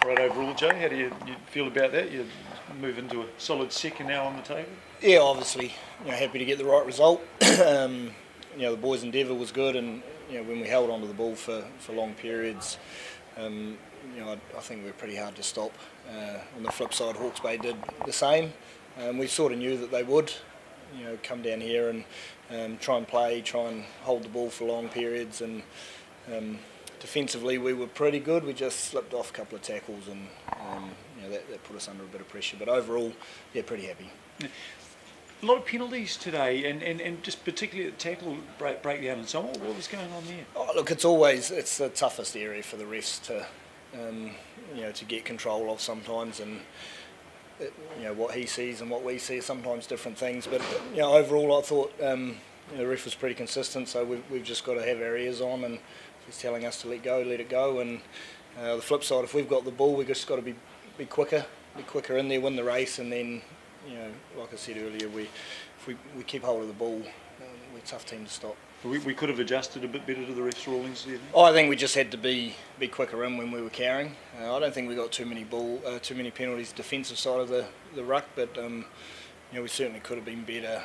Right overall, Joe, how do you feel about that? You move into a solid second now on the table? Yeah, obviously, happy to get the right result. The boys' endeavour was good, and when we held onto the ball for long periods, I think we were pretty hard to stop. On the flip side, Hawke's Bay did the same. We sort of knew that they would, come down here and try and hold the ball for long periods, and defensively we were pretty good. We just slipped off a couple of tackles, and that put us under a bit of pressure. But overall, yeah, pretty happy. A lot of penalties today, and just particularly the tackle breakdown and so on. What was going on there? Oh, look, it's the toughest area for the refs to get control of sometimes, and what he sees and what we see are sometimes different things. But overall, I thought the ref was pretty consistent. So we've just got to have our ears on, and if he's telling us to let it go. And the flip side, if we've got the ball, we've just got to be quicker in there, win the race, and then. Like I said earlier, if we keep hold of the ball, we're a tough team to stop. We could have adjusted a bit better to the refs' rulings, do you think? I think we just had to be quicker in when we were carrying. I don't think we got too many penalties defensive side of the ruck, but we certainly could have been better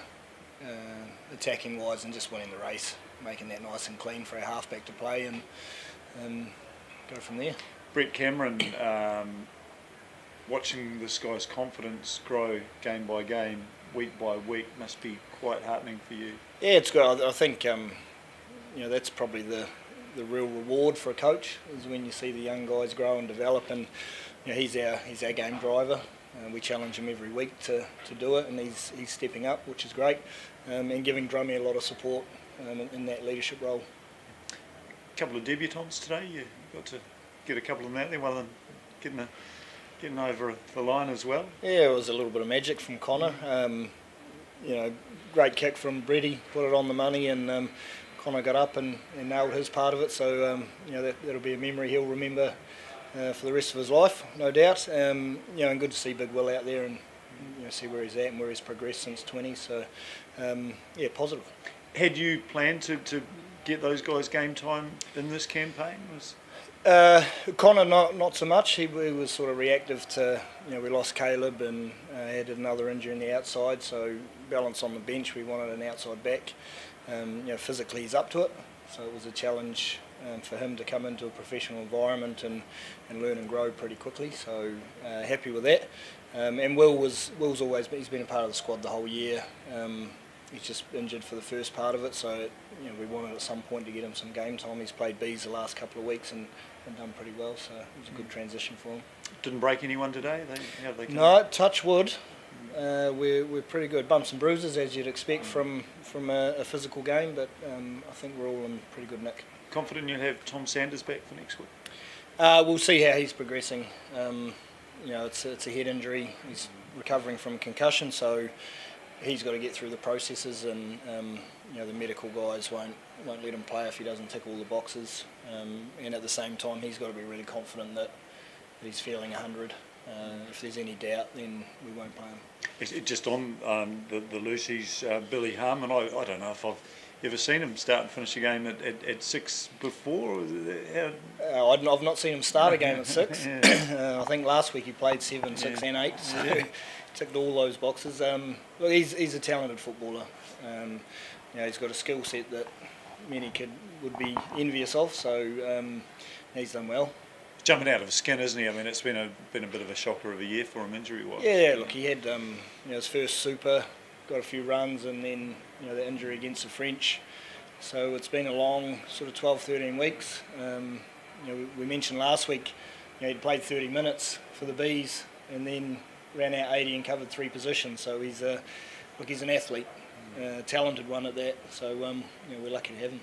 attacking wise and just winning the race, making that nice and clean for our halfback to play and go from there. Brett Cameron. Watching this guy's confidence grow game by game, week by week, must be quite heartening for you. Yeah, it's good. I think that's probably the real reward for a coach, is when you see the young guys grow and develop. And he's our game driver. We challenge him every week to do it, and he's stepping up, which is great, and giving Drummy a lot of support in that leadership role. A couple of debutants today. You got to get a couple of them out there, well, and getting over the line as well. Yeah, it was a little bit of magic from Connor. Great kick from Brady, put it on the money, and Connor got up and nailed his part of it. So that'll be a memory he'll remember for the rest of his life, no doubt. And good to see Big Will out there and see where he's at and where he's progressed since 20. So positive. Had you planned to get those guys game time in this campaign? Connor not so much. He was sort of reactive to we lost Caleb and had another injury in the outside, so balance on the bench. We wanted an outside back. Physically he's up to it, so it was a challenge for him to come into a professional environment and learn and grow pretty quickly. So happy with that. And Will's always he's been a part of the squad the whole year. He's just injured for the first part of it, so we wanted at some point to get him some game time. He's played Bs the last couple of weeks and done pretty well, so it was a good transition for him. Didn't break anyone today? How did they come? No, touch wood. We're pretty good. Bumps and bruises, as you'd expect from a physical game, but I think we're all in pretty good nick. Confident you'll have Tom Sanders back for next week? We'll see how he's progressing. It's a head injury. He's recovering from concussion, so he's got to get through the processes, and the medical guys won't let him play if he doesn't tick all the boxes. And at the same time, he's got to be really confident that he's feeling 100. If there's any doubt, then we won't play him. It's just on the Lucy's Billy Harmon. I don't know if I've ever seen him start and finish a game at 6 before. I've not seen him start a game at 6. Yeah. I think last week he played 7, 6 and 8. So ticked all those boxes. Look, he's a talented footballer. He's got a skill set that many would be envious of. So he's done well. Jumping out of his skin, isn't he? I mean, it's been a bit of a shocker of a year for him injury-wise. Yeah, look, he had his first Super, got a few runs, and then the injury against the French. So it's been a long sort of 12, 13 weeks. We mentioned last week, he'd played 30 minutes for the Bees and then ran out 80 and covered 3 positions. So he's an athlete, talented one at that. So we're lucky to have him.